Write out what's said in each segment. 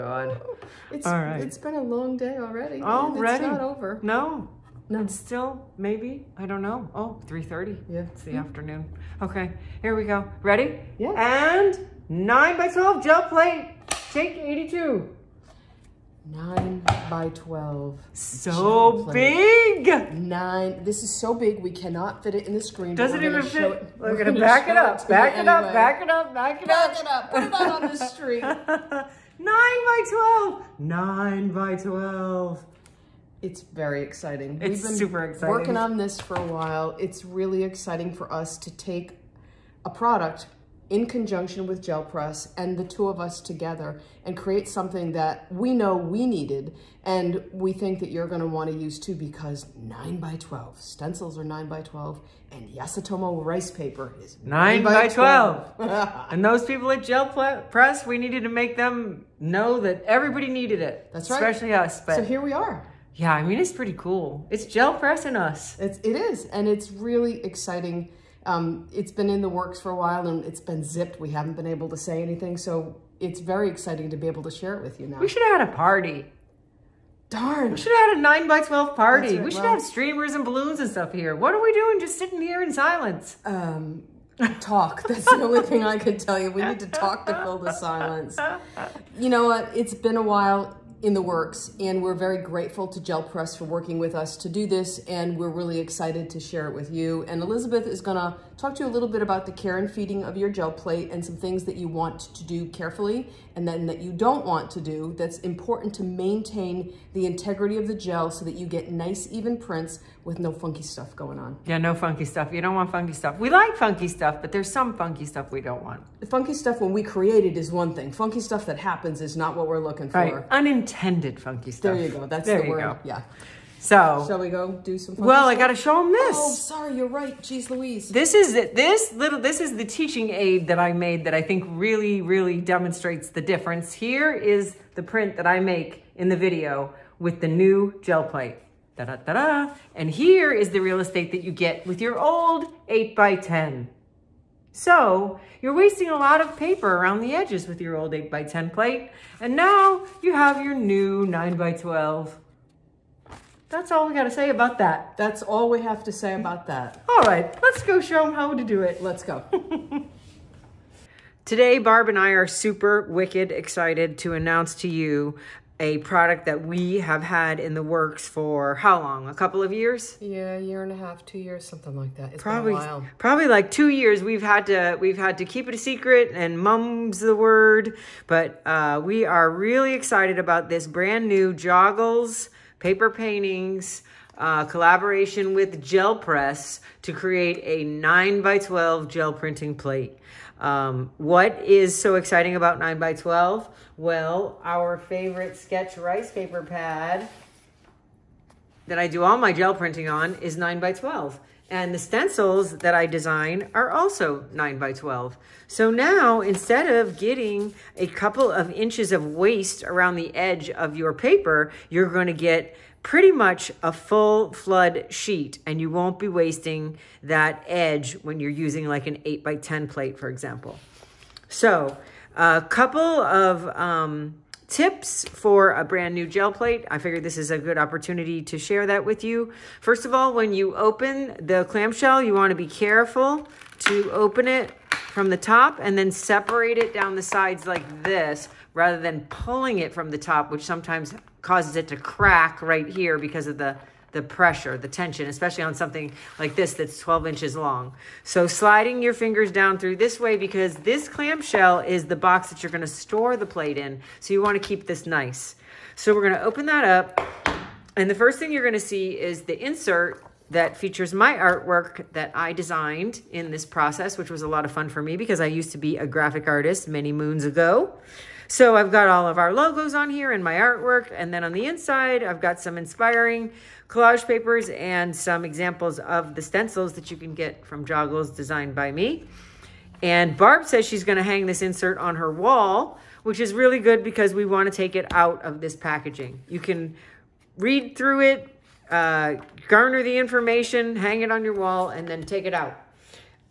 God. All right. It's been a long day already. Already? It's not over. No. No. It's still, maybe, I don't know. Oh, 3:30. Yeah. It's the afternoon. Okay, here we go. Ready? Yeah. And 9 by 12 gel plate. Take 82. 9 by 12. So big. 9. This is so big we cannot fit it in the screen. Doesn't even fit. We're gonna back it up. Back it up. Back it up. Back it up. Back it up. Put it out on the street. 9 by 12. 9 by 12. It's very exciting. It's super exciting. Working on this for a while. It's really exciting for us to take a product in conjunction with Gel Press and the two of us together and create something that we know we needed and we think that you're going to want to use too, because 9 by 12 stencils are 9 by 12 and Yasutomo rice paper is 9 by 12. And those people at Gel Press, we needed to make them know that everybody needed it. That's right. Especially us. But so here we are. Yeah, I mean, it's pretty cool. It's Gel Press and us. It is, and it's really exciting. It's been in the works for a while and it's been zipped. We haven't been able to say anything, so it's very exciting to be able to share it with you now. We should have had a party. Darn. We should have had a 9 by 12 party. Right. We should have streamers and balloons and stuff here. What are we doing just sitting here in silence? Talk. That's the only thing I can tell you. We need to talk to fill the silence. You know what? It's been a while in the works, and we're very grateful to Gel Press for working with us to do this, and we're really excited to share it with you. And Elizabeth is gonna talk to you a little bit about the care and feeding of your gel plate and some things that you want to do carefully and then that you don't want to do that's important to maintain the integrity of the gel so that you get nice even prints with no funky stuff going on. Yeah, no funky stuff. You don't want funky stuff. We like funky stuff, but there's some funky stuff we don't want. The funky stuff when we create it is one thing. Funky stuff that happens is not what we're looking for. Right. Unintended funky stuff. There you go. That's the word. Go. Yeah. So, shall we go do some funky well, stuff? I got to show them this. Oh, sorry, you're right. Jeez Louise. This is the teaching aid that I made that I think really demonstrates the difference. Here is the print that I make in the video with the new gel plate. Da-da-da-da. And here is the real estate that you get with your old 8 by 10. So you're wasting a lot of paper around the edges with your old 8 by 10 plate. And now you have your new 9 by 12. That's all we got to say about that. That's all we have to say about that. All right, let's go show them how to do it. Let's go. Today, Barb and I are super wicked excited to announce to you a product that we have had in the works for how long? A couple of years? Yeah, a year and a half, 2 years, something like that. It's been a while. Probably like 2 years. We've had to keep it a secret, and mum's the word. But we are really excited about this brand new Joggles paper paintings collaboration with Gel Press to create a 9 by 12 gel printing plate. What is so exciting about 9 by 12? Well, our favorite sketch rice paper pad that I do all my gel printing on is 9 by 12. And the stencils that I design are also 9 by 12. So now, instead of getting a couple of inches of waste around the edge of your paper, you're going to get pretty much a full flood sheet, and you won't be wasting that edge when you're using like an 8 by 10 plate, for example. So a couple of tips for a brand new gel plate. I figured this is a good opportunity to share that with you. First of all, when you open the clamshell, you want to be careful to open it from the top and then separate it down the sides like this, rather than pulling it from the top, which sometimes causes it to crack right here because of the pressure, the tension, especially on something like this that's 12 inches long. So sliding your fingers down through this way, because this clamshell is the box that you're going to store the plate in. So you want to keep this nice. So we're going to open that up. And the first thing you're going to see is the insert that features my artwork that I designed in this process, which was a lot of fun for me because I used to be a graphic artist many moons ago. So I've got all of our logos on here and my artwork. And then on the inside, I've got some inspiring collage papers and some examples of the stencils that you can get from Joggles designed by me. And Barb says she's going to hang this insert on her wall, which is really good because we want to take it out of this packaging. You can read through it, garner the information, hang it on your wall, and then take it out.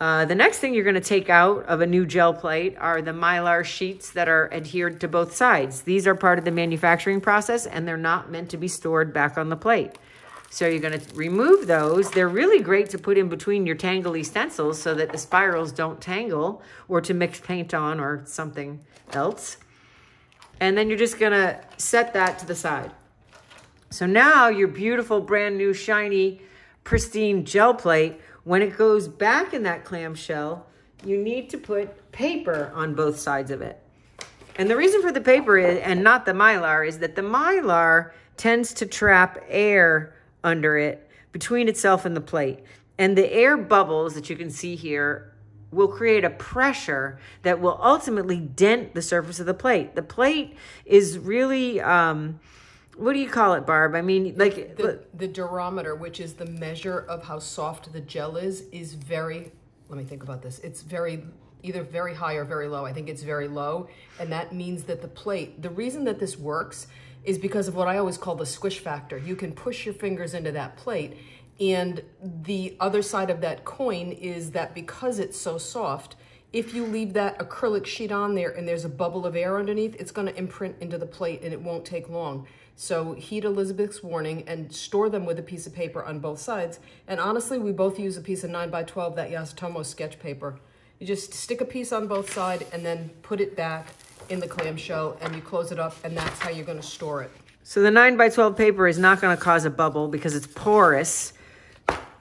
The next thing you're going to take out of a new gel plate are the Mylar sheets that are adhered to both sides. These are part of the manufacturing process, and they're not meant to be stored back on the plate. So you're going to remove those. They're really great to put in between your tangly stencils so that the spirals don't tangle, or to mix paint on or something else. And then you're just going to set that to the side. So now your beautiful, brand new, shiny, pristine gel plate, when it goes back in that clamshell, you need to put paper on both sides of it. And the reason for the paper is, and not the Mylar, is that the Mylar tends to trap air under it between itself and the plate. And the air bubbles that you can see here will create a pressure that will ultimately dent the surface of the plate. The plate is really, what do you call it, Barb? I mean, like... The durometer, which is the measure of how soft the gel is very, let me think about this. It's either very high or very low. I think it's very low. And that means that the plate, the reason that this works is because of what I always call the squish factor. You can push your fingers into that plate, and the other side of that coin is that because it's so soft, if you leave that acrylic sheet on there and there's a bubble of air underneath, it's going to imprint into the plate and it won't take long. So heed Elizabeth's warning and store them with a piece of paper on both sides. And honestly, we both use a piece of 9x12, that Yasutomo sketch paper. You just stick a piece on both sides and then put it back in the clamshell, and you close it up, and that's how you're going to store it. So the 9x12 paper is not going to cause a bubble because it's porous.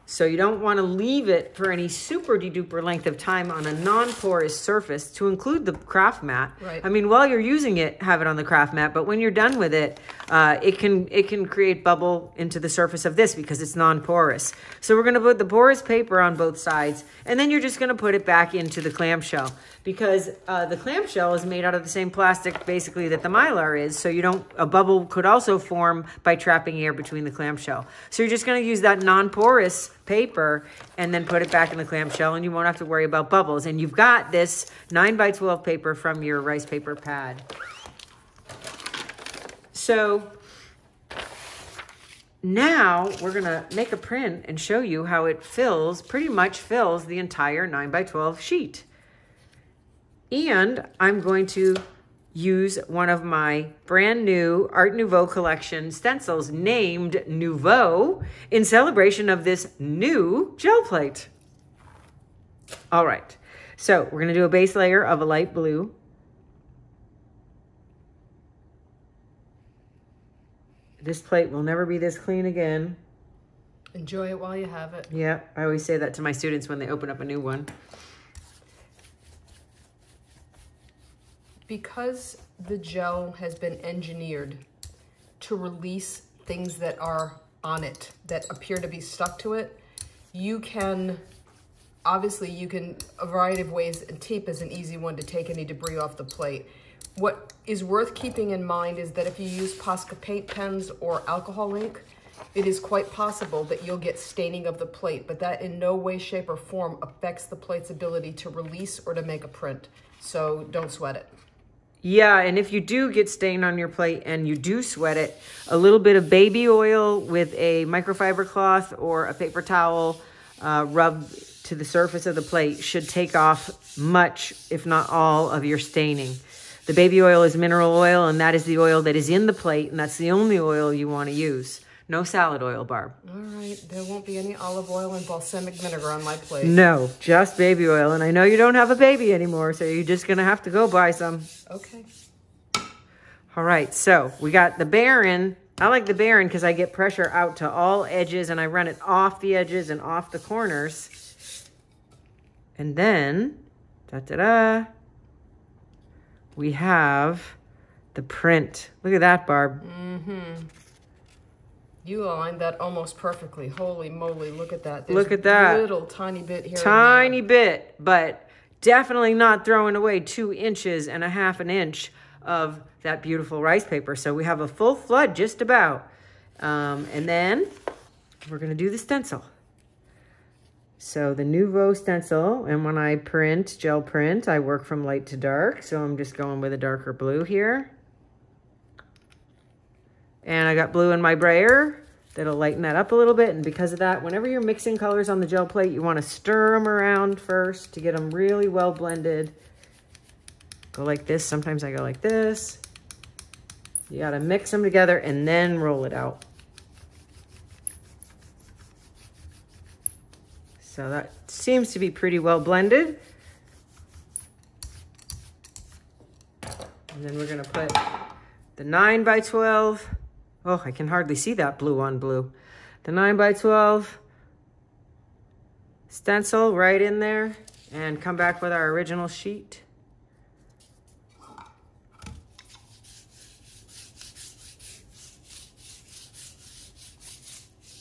So you don't want to leave it for any super duper length of time on a non-porous surface, to include the craft mat. Right. I mean, while you're using it, have it on the craft mat, but when you're done with it, it can create bubble into the surface of this because it's non-porous. So we're going to put the porous paper on both sides, and then you're just going to put it back into the clamshell, because the clamshell is made out of the same plastic basically that the Mylar is, so a bubble could also form by trapping air between the clamshell. So you're just going to use that non-porous paper and then put it back in the clamshell, and you won't have to worry about bubbles. And you've got this 9x12 paper from your rice paper pad. So now we're gonna make a print and show you how it pretty much fills the entire 9x12 sheet. And I'm going to use one of my brand new Art Nouveau collection stencils named Nouveau in celebration of this new gel plate. All right, so we're gonna do a base layer of a light blue. This plate will never be this clean again. Enjoy it while you have it. Yeah, I always say that to my students when they open up a new one. Because the gel has been engineered to release things that are on it, that appear to be stuck to it, you can, a variety of ways, and tape is an easy one to take any debris off the plate. What is worth keeping in mind is that if you use Posca paint pens or alcohol ink, it is quite possible that you'll get staining of the plate, but that in no way, shape, or form affects the plate's ability to release or to make a print. So don't sweat it. Yeah, and if you do get stain on your plate and you do sweat it, a little bit of baby oil with a microfiber cloth or a paper towel rubbed to the surface of the plate should take off much, if not all, of your staining. The baby oil is mineral oil, and that is the oil that is in the plate, and that's the only oil you want to use. No salad oil, Barb. All right, there won't be any olive oil and balsamic vinegar on my plate. No, just baby oil. And I know you don't have a baby anymore, so you're just going to have to go buy some. Okay. All right, so we got the Baron. I like the Baron because I get pressure out to all edges, and I run it off the edges and off the corners. And then, we have the print. Look at that, Barb. Mm-hmm. You aligned that almost perfectly. Holy moly, look at that. There's look at that. A little tiny bit here. Tiny bit, but definitely not throwing away 2.5 inches of that beautiful rice paper. So we have a full flood just about. And then we're going to do the stencil. So the Nouveau stencil, and when I print, gel print, I work from light to dark. So I'm just going with a darker blue here. And I got blue in my brayer, that'll lighten that up a little bit. And because of that, whenever you're mixing colors on the gel plate, you want to stir them around first to get them really well blended. Go like this. Sometimes I go like this. You got to mix them together and then roll it out. So that seems to be pretty well blended. And then we're going to put the 9x12. Oh, I can hardly see that blue on blue. The 9x12 stencil right in there, and come back with our original sheet.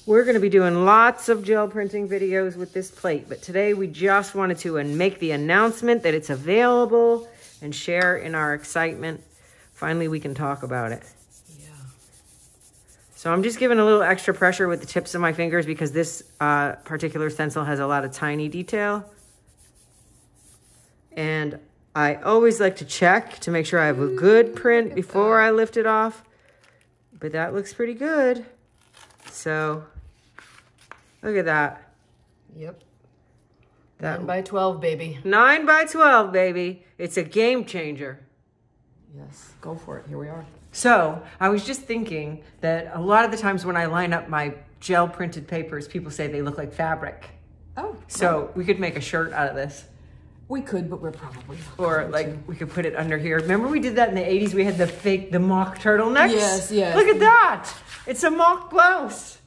We're going to be doing lots of gel printing videos with this plate, but today we just wanted to make the announcement that it's available and share in our excitement. Finally, we can talk about it. Yeah. So I'm just giving a little extra pressure with the tips of my fingers because this particular stencil has a lot of tiny detail. And I always like to check to make sure I have a good print before I lift it off. But that looks pretty good. So look at that. Yep. 9x12, baby. 9x12, baby. It's a game changer. Yes, go for it. Here we are. So I was just thinking that a lot of the times when I line up my gel printed papers, people say they look like fabric. Oh. So we could make a shirt out of this. We could, but we're probably not. Or like we could put it under here. Remember we did that in the 80s? We had the mock turtlenecks? Yes, yes. Look at that. It's a mock blouse.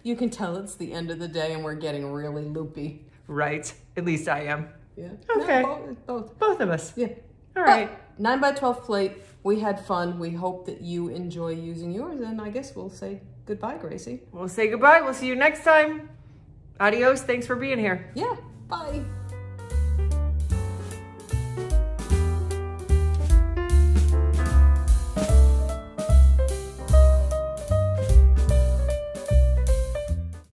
You can tell it's the end of the day and we're getting really loopy. Right. At least I am. Yeah. Okay. No, both of us. Yeah. All right. 9x12 plate. We had fun. We hope that you enjoy using yours. And I guess we'll say goodbye, Gracie. We'll say goodbye. We'll see you next time. Adios. Thanks for being here. Yeah. Bye.